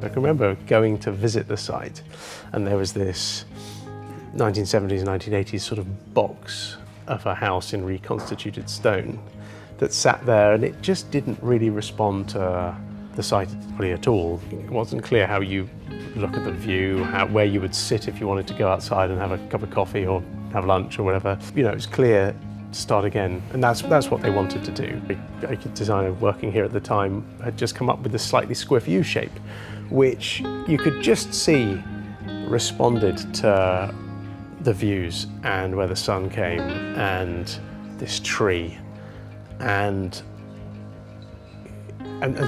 I can remember going to visit the site, and there was this 1970s, 1980s sort of box of a house in reconstituted stone that sat there, and it just didn't really respond to the site really at all. It wasn't clear how you look at the view, where you would sit if you wanted to go outside and have a cup of coffee or have lunch or whatever. You know, it was clear to start again, and that's what they wanted to do. A designer working here at the time had just come up with this slightly squiff U shape, which you could just see responded to the views and where the sun came and this tree, and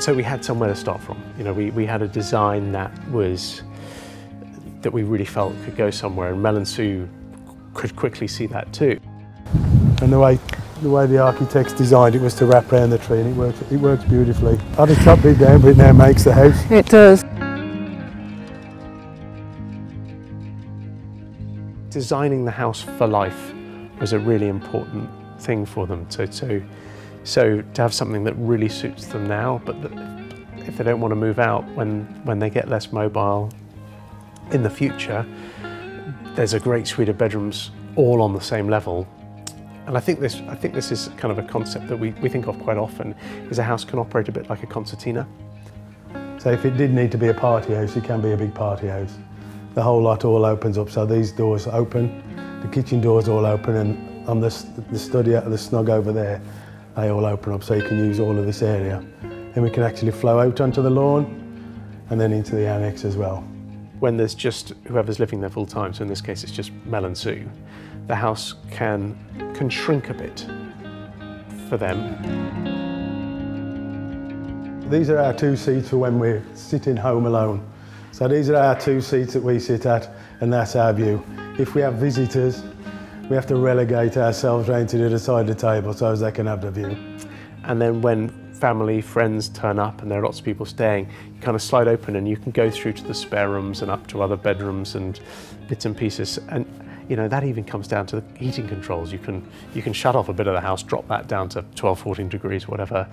so we had somewhere to start from. You know, we had a design that we really felt could go somewhere, and Mel and Sue could quickly see that too. And the way the architects designed it was to wrap around the tree, and it works beautifully. Had the top bit down, but it now makes the house. It does. Designing the house for life was a really important thing for them. So to have something that really suits them now, but that if they don't want to move out when they get less mobile in the future, there's a great suite of bedrooms all on the same level. And I think this is kind of a concept that we think of quite often, is a house can operate a bit like a concertina. So if it did need to be a party house, it can be a big party house. The whole lot all opens up, so these doors open, the kitchen doors all open, and on the study, the snug over there, they all open up, so you can use all of this area. And we can actually flow out onto the lawn and then into the annex as well. When there's just whoever's living there full time, so in this case it's just Mel and Sue, the house can shrink a bit for them. These are our 2 seats for when we're sitting home alone. So these are our 2 seats that we sit at, and that's our view. If we have visitors, we have to relegate ourselves round to the other side of the table so as they can have the view. And then when family, friends turn up and there are lots of people staying, you kind of slide open and you can go through to the spare rooms and up to other bedrooms and bits and pieces. And you know, that even comes down to the heating controls. You can shut off a bit of the house, drop that down to 12, 14 degrees, whatever,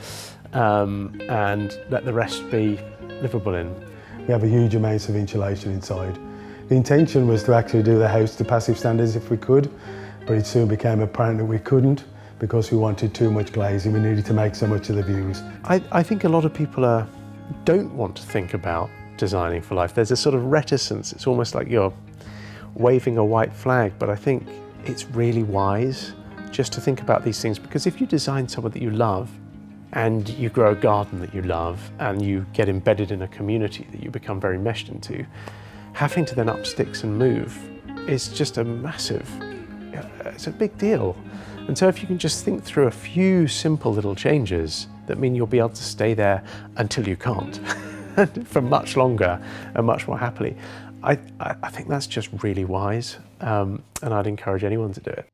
and let the rest be livable in. We have a huge amount of insulation inside. The intention was to actually do the house to passive standards if we could, but it soon became apparent that we couldn't because we wanted too much glazing. We needed to make so much of the views. I think a lot of people don't want to think about designing for life. There's a sort of reticence. It's almost like you're waving a white flag, but I think it's really wise just to think about these things, because if you design somewhere that you love and you grow a garden that you love and you get embedded in a community that you become very meshed into, having to then up sticks and move is just it's a big deal. And so if you can just think through a few simple little changes that mean you'll be able to stay there until you can't for much longer and much more happily, I think that's just really wise, and I'd encourage anyone to do it.